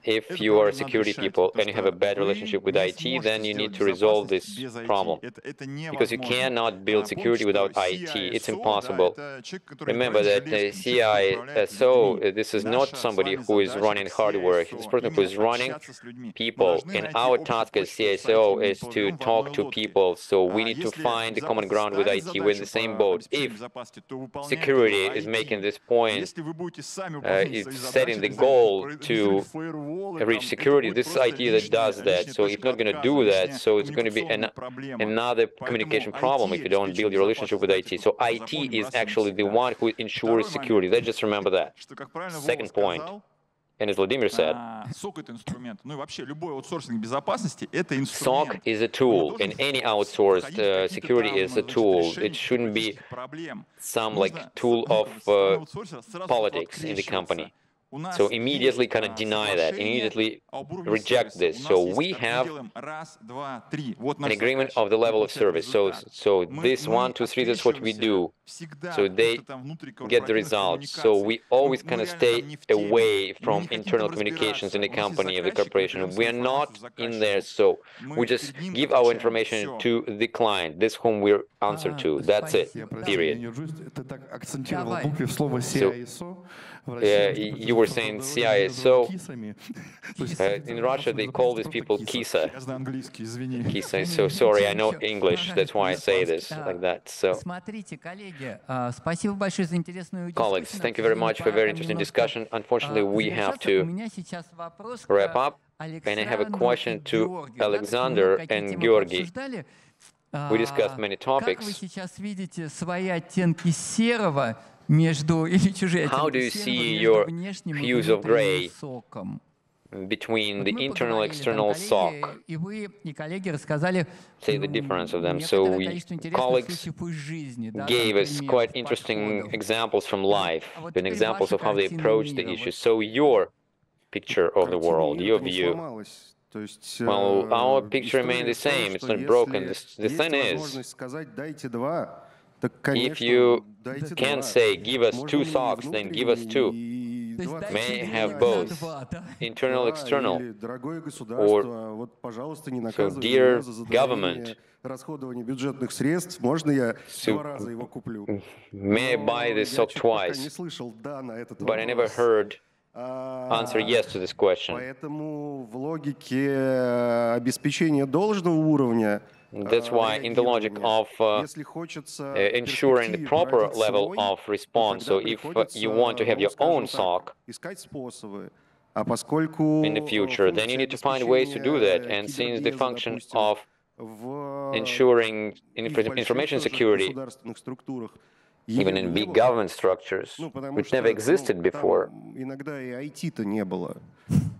S6: if you are security people and you have a bad relationship with IT, then you need to resolve this problem. Because you cannot build security without IT. It's impossible. Remember that CISO, this is not somebody who is running hardware. This person who is running people. And our task as CISO is to talk to people. So we need to find the common ground with IT. We're in the same boat. If security is making this point, it's setting the goal to reach security, this is IT that does that. So if not going to do that, so it's going to be another communication problem if you don't build your relationship with IT. So IT is actually the one who ensures security. Let's just remember that. Second point, and as Vladimir said, SOC is a tool, and any outsourced security is a tool. It shouldn't be some tool of politics in the company. So immediately kind of deny that, immediately reject this. So we have an agreement of the level of service. So this 1, 2, 3, that's what we do. So they get the results. So we always kind of stay away from internal communications in the company, of the corporation. We are not in there, so we just give our information to the client. This whom we're answered to. That's it, period. So, you were saying CISO. In Russia, they call these people KISA.
S4: Я знаю английский, извини.
S6: KISA. So sorry, I know English. That's why I say this like that. So,
S1: Смотрите, коллеги, спасибо большое за интересную
S6: colleagues,
S1: дискуссию.
S6: thank you very much for a very interesting discussion. Unfortunately, we have
S1: У
S6: to
S1: меня сейчас вопрос
S6: wrap up. And I have a question to Alexander and Georgy. We discussed many
S1: Как вы
S6: topics.
S1: сейчас видите свои оттенки серого между или чужие
S6: How do
S1: оттенки
S6: you
S1: серого
S6: see
S1: между
S6: your
S1: внешним и
S6: hues of
S1: внутренним
S6: gray
S1: соком?
S6: between the
S1: Мы
S6: internal
S1: поговорили,
S6: external
S1: там,
S6: sock?
S1: коллеги, и вы, и коллеги рассказали
S6: Say the difference of them.
S1: некоторое
S6: So
S1: количество интересных
S6: colleagues
S1: случаев из жизни, да, там,
S6: gave us
S1: примеров,
S6: quite interesting
S1: подходов.
S6: examples from life,
S1: А вот
S6: and
S1: теперь
S6: examples
S1: ваша
S6: of how they
S1: картина
S6: approach the
S1: мира.
S6: issue. So your picture of the world, your view. Well, our picture remains the same. It's not broken. The thing is, if you can say, give us 2 socks, then give us 2.
S1: То есть дайте
S6: May
S1: денег
S6: have
S1: на
S6: both.
S1: 2, да?
S6: Internal, external.
S5: Or, пожалуйста, не наказывайте
S6: dear
S5: меня за
S6: government,
S5: расходование бюджетных средств. Можно я
S6: so,
S5: 2 раза его куплю?
S6: may I buy this sock
S5: Я пока не
S6: twice?
S5: слышал «да» на этот
S6: But I never
S5: вопрос.
S6: heard answer yes to this question.
S5: Поэтому в логике обеспечения должного уровня
S6: That's why in the logic of
S5: если хочется
S6: ensuring the proper
S5: перспективы
S6: level
S5: родить
S6: of
S5: свой,
S6: response. So if you want to have your own sock
S5: искать способы. А поскольку
S6: in the future, then you need to find ways to do that. And since the function of ensuring information security,
S5: государственных структурах
S6: even in big government structures, which never existed before,
S5: иногда и IT-то не было.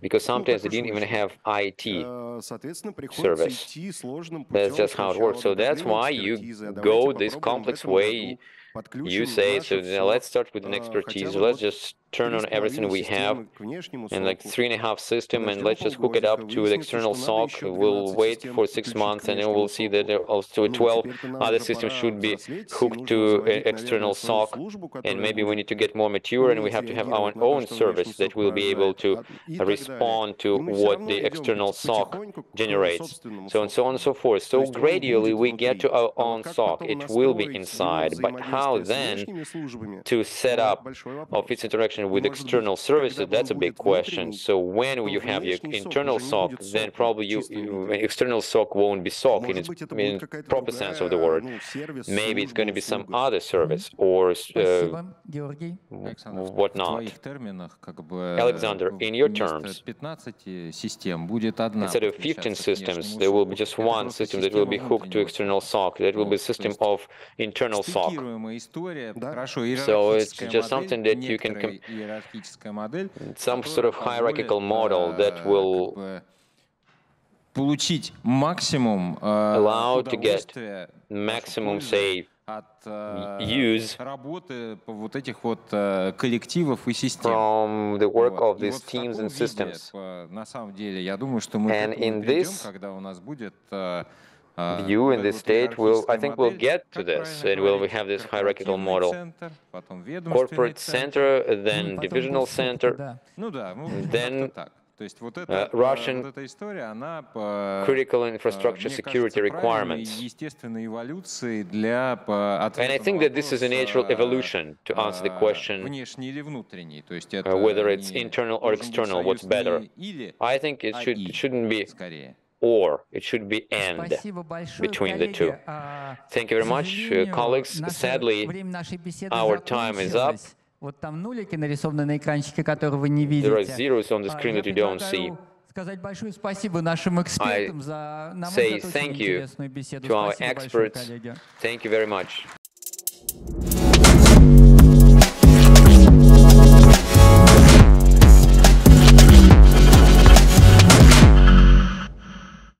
S6: because sometimes they didn't even have IT.
S5: Соответственно, приходится
S6: service.
S5: идти сложным
S6: That's
S5: путем
S6: just how it
S5: сначала
S6: works. So that's why you
S5: экспертизы.
S6: go
S5: Давайте
S6: this
S5: попробуем в
S6: complex
S5: этом
S6: way.
S5: году подключим
S6: You say,
S5: наше
S6: so
S5: всё,
S6: let's start with an
S5: хотя
S6: expertise.
S5: бы
S6: Let's
S5: вот
S6: just turn on
S5: 3,5
S6: everything we have
S5: системы к внешнему
S6: and like
S5: соку.
S6: 3.5 system and
S5: Подождем
S6: let's just hook it up
S5: полгодика,
S6: to the
S5: выяснится,
S6: external
S5: что надо
S6: sock.
S5: еще
S6: We'll
S5: 12
S6: wait
S5: систем
S6: for 6
S5: подключить к
S6: months and then we'll
S5: внешнему
S6: see that
S5: соку.
S6: also
S5: Ну,
S6: 12
S5: теперь-то нам
S6: other
S5: уже
S6: systems
S5: пора
S6: should be
S5: взрослеть, и
S6: hooked
S5: нужно
S6: to
S5: заводить,
S6: external
S5: наверное, свою
S6: sock.
S5: службу,
S6: And
S5: которая
S6: maybe we
S5: будет
S6: need to get more mature and we have to have our
S5: реагировать на то,
S6: own
S5: что
S6: service
S5: внешний
S6: that
S5: сок
S6: will be able to
S5: порождает, и так далее.
S6: respond to
S5: И мы всё
S6: what
S5: равно
S6: the
S5: идем
S6: external sock
S5: потихоньку к
S6: generates.
S5: собственному
S6: So and so on and so forth.
S5: То
S6: So
S5: есть он
S6: gradually
S5: будет
S6: we get to
S5: внутри.
S6: our
S5: А
S6: own
S5: вот как
S6: sock.
S5: потом
S6: It will be
S5: настроить его
S6: inside. But how
S5: взаимодействие с
S6: then
S5: внешними службами,
S6: to set up
S5: большой
S6: of
S5: вопрос.
S6: its interaction
S5: И,
S6: with
S5: может быть,
S6: external services,
S5: когда
S6: that's a
S5: он
S6: big
S5: будет
S6: question.
S5: внутренний,
S6: So when
S5: то
S6: you have your
S5: внешний сок
S6: internal
S5: уже не
S6: sock,
S5: будет
S6: then
S5: соком
S6: probably
S5: в
S6: you,
S5: чистом виде.
S6: external sock won't be sock in
S5: Может
S6: its
S5: быть, это
S6: in
S5: будет какая-то
S6: proper sense of the
S5: другая,
S6: word.
S5: ну, сервис,
S6: Maybe it's going to
S5: служба,
S6: be some
S5: услуга.
S6: other service or
S1: Спасибо, Георгий.
S3: Александр, в
S6: whatnot.
S3: твоих терминах, как бы,
S6: Alexander, in your
S3: вместо
S6: terms,
S3: 15 систем будет одна
S6: instead of 15
S3: подключаться к
S6: systems,
S3: внешнему
S6: there will be
S3: соку.
S6: just
S3: Это
S6: one
S3: просто
S6: system that will be
S3: система
S6: hooked to
S3: внутреннего
S6: external
S3: сока.
S6: sock. That will be a
S3: Вот, то
S6: system
S3: есть
S6: of internal sock.
S3: стыкируемая история,
S5: Да.
S3: хорошо,
S6: So it's
S3: иерархическая
S6: just
S3: модель,
S6: something that you can
S3: некоторая иерархическая модель,
S6: Some sort
S3: которая
S6: of hierarchical
S3: позволит,
S6: model that
S3: как
S6: will
S3: бы, получить максимум
S6: allow to get
S3: удовольствия,
S6: maximum,
S3: пользы
S6: say,
S3: от
S6: use
S3: работы вот этих вот коллективов и систем.
S6: from the work
S3: Вот.
S6: of
S3: И
S6: these
S3: вот в
S6: teams
S3: таком
S6: and
S3: виде,
S6: systems.
S3: на самом деле, я думаю, что мы к
S6: And
S3: этому
S6: in
S3: придем,
S6: this
S3: когда у нас будет
S6: view
S3: вот
S6: in
S3: эта
S6: this
S3: вот
S6: state, I
S3: иерархическая
S6: think we'll
S3: модель,
S6: get to
S3: как
S6: this,
S3: правильно
S6: and we'll
S3: говорить,
S6: have this hierarchical
S3: корпоративный
S6: model.
S3: центр, потом ведомственный
S6: Corporate
S3: центр.
S6: center, then
S1: Потом
S6: divisional
S1: госцентр,
S6: center,
S1: да.
S3: Ну да, ну
S6: then
S3: как-то так. То есть вот эта,
S6: Russian
S3: вот эта история, она
S6: critical infrastructure
S3: мне
S6: security
S3: кажется, правильной
S6: requirements.
S3: естественной эволюцией для
S6: And I
S3: ответа
S6: think
S3: на
S6: that this is a
S3: вопрос,
S6: natural evolution to answer the question
S3: внешний или внутренний. То есть это
S6: whether it's
S3: не
S6: internal or
S3: должен быть
S6: external, what's
S3: союз
S6: better.
S3: не или,
S6: I think it
S3: а
S6: it shouldn't be
S3: скорее.
S6: or, it should be and
S1: Спасибо большое,
S6: between the two.
S1: коллеги.
S6: Thank you very
S1: К
S6: much,
S1: сожалению,
S6: colleagues.
S1: наше
S6: Sadly,
S1: время нашей беседы
S6: our time is up.
S1: закончилось. Вот там нулики нарисованы на экранчике, которые вы не
S6: There are
S1: видите.
S6: zeros on the screen
S1: Я
S6: that you don't see.
S1: предлагаю сказать большое спасибо нашим экспертам за, на мой
S6: say
S1: взгляд, очень
S6: thank you
S1: интересную беседу.
S6: to our
S1: Спасибо большое,
S6: experts.
S1: коллеги.
S6: Thank you very much.